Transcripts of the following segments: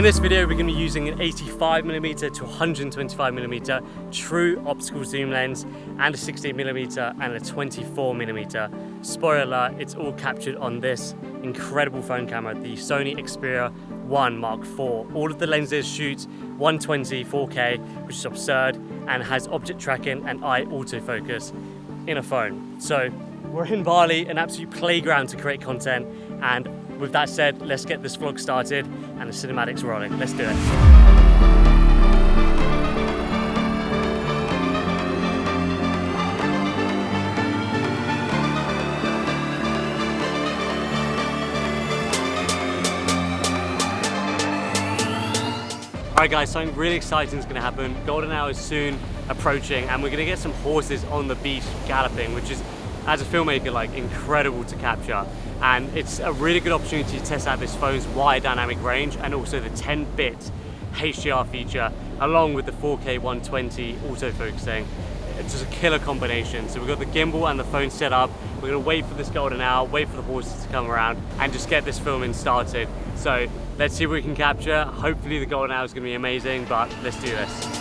this video, we're going to be using an 85mm to 125mm true optical zoom lens and a 16mm and a 24mm. Spoiler alert, it's all captured on this incredible phone camera, the Sony Xperia1 IV. All of the lenses shoot 120 4K, which is absurd, and has object tracking and eye autofocus in a phone. So we're in Bali, an absolute playground to create content, and with that said, let's get this vlog started and the cinematics rolling. Let's do it. Alright guys, something really exciting is going to happen. Golden hour is soon approaching and we're going to get some horses on the beach galloping, which is, as a filmmaker, like incredible to capture. And it's a really good opportunity to test out this phone's wide dynamic range and also the 10-bit HDR feature along with the 4K 120 autofocusing. It's just a killer combination. So we've got the gimbal and the phone set up. We're gonna wait for this golden hour, wait for the horses to come around and just get this filming started. So let's see what we can capture. Hopefully the golden hour is gonna be amazing, but let's do this.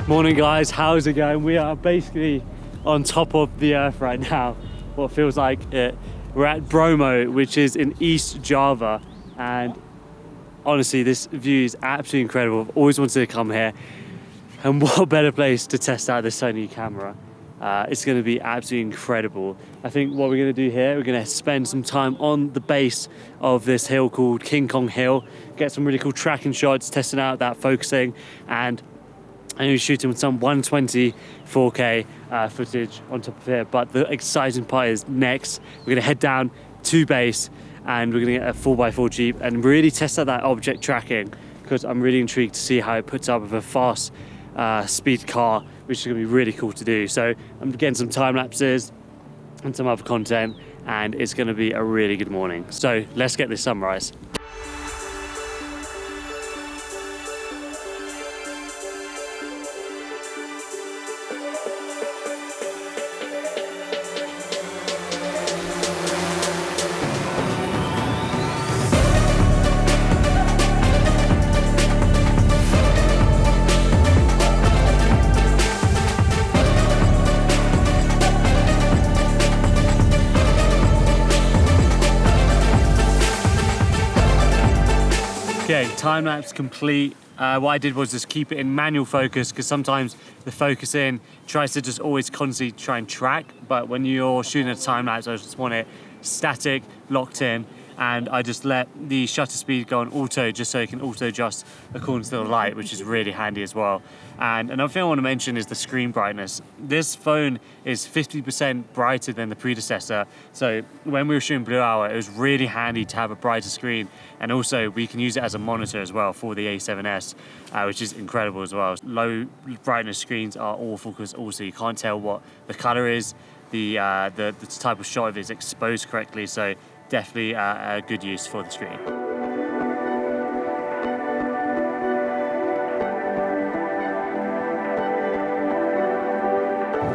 Morning guys, how's it going? We are basically on top of the earth right now. What feels like it. We're at Bromo, which is in East Java, and honestly this view is absolutely incredible. I've always wanted to come here, and what better place to test out this Sony camera. It's going to be absolutely incredible. I think what we're going to do here, we're going to spend some time on the base of this hill called King Kong Hill, get some really cool tracking shots, testing out that focusing, and I'm going to be shooting with some 120 4K footage on top of here. But the exciting part is next, we're going to head down to base and we're going to get a 4x4 Jeep and really test out that object tracking, because I'm really intrigued to see how it puts up with a fast speed car, which is going to be really cool to do. So I'm getting some time lapses and some other content, and it's going to be a really good morning. So let's get this sunrise. Okay, time lapse complete. What I did was just keep it in manual focus, because sometimes the focusing tries to just always constantly try and track, but when you're shooting a time lapse, I just want it static, locked in, and I just let the shutter speed go on auto just so it can auto adjust according to the light, which is really handy as well. And another thing I want to mention is the screen brightness. This phone is 50% brighter than the predecessor, so when we were shooting Blue Hour, it was really handy to have a brighter screen, and also we can use it as a monitor as well for the A7S, which is incredible as well. Low brightness screens are awful because also you can't tell what the color is, the type of shot if it's exposed correctly, so definitely a good use for the screen.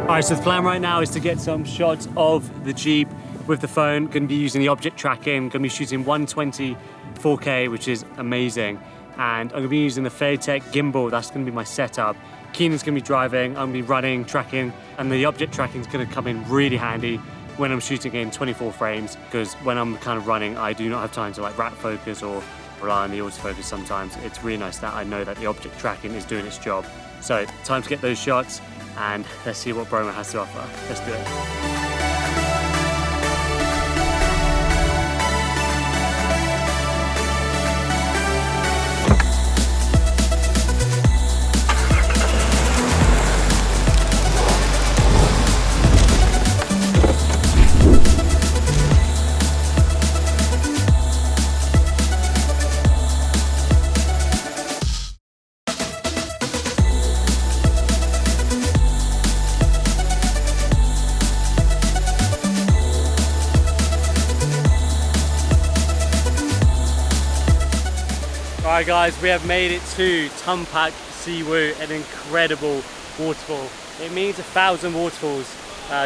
Alright, so the plan right now is to get some shots of the Jeep with the phone. Going to be using the object tracking, going to be shooting 120 4K, which is amazing. And I'm going to be using the Fairtech gimbal, that's going to be my setup. Keenan's going to be driving, I'm going to be running, tracking, and the object tracking is going to come in really handy when I'm shooting in 24 frames, because when I'm kind of running, I do not have time to like wrap focus or rely on the autofocus sometimes. It's really nice that I know that the object tracking is doing its job. So time to get those shots, and let's see what Bromo has to offer. Let's do it. Alright guys, we have made it to Tumpak Siwu, an incredible waterfall. It means 1,000 waterfalls.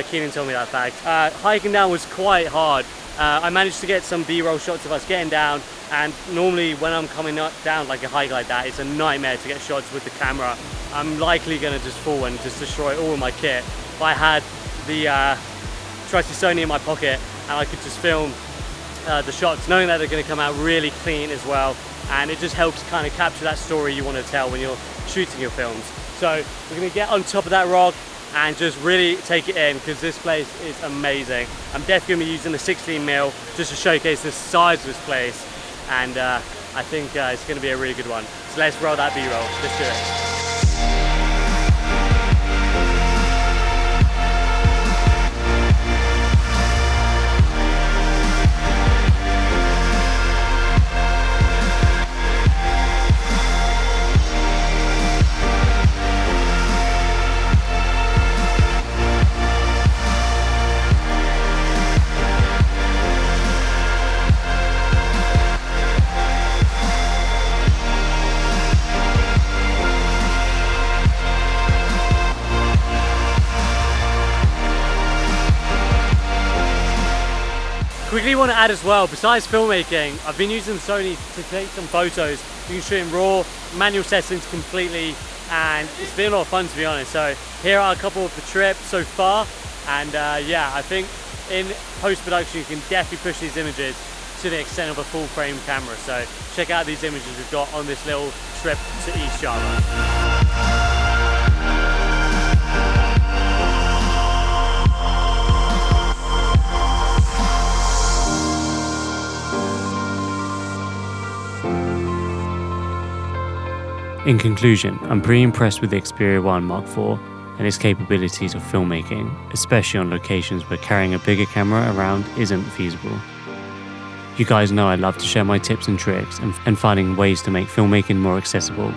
Keenan told me that fact. Hiking down was quite hard. I managed to get some B-roll shots of us getting down, and normally when I'm coming down like a hike like that, it's a nightmare to get shots with the camera. I'm likely going to just fall and just destroy all of my kit. But I had the trusty Sony in my pocket and I could just film the shots, knowing that they're going to come out really clean as well, and it just helps kind of capture that story you want to tell when you're shooting your films. So we're going to get on top of that rock and just really take it in, because this place is amazing. I'm definitely going to be using the 16mm just to showcase the size of this place, and I think it's going to be a really good one. So let's roll that B-roll. Let's do it. Quickly want to add as well, besides filmmaking, I've been using Sony to take some photos. You can shoot in RAW, manual settings completely, and it's been a lot of fun, to be honest. So here are a couple of the trips so far, and yeah, I think in post-production you can definitely push these images to the extent of a full frame camera. So check out these images we've got on this little trip to East Java. In conclusion, I'm pretty impressed with the Xperia1 IV and its capabilities of filmmaking, especially on locations where carrying a bigger camera around isn't feasible. You guys know I love to share my tips and tricks and finding ways to make filmmaking more accessible.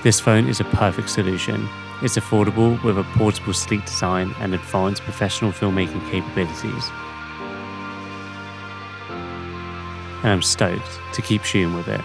This phone is a perfect solution. It's affordable with a portable, sleek design and advanced professional filmmaking capabilities. And I'm stoked to keep shooting with it.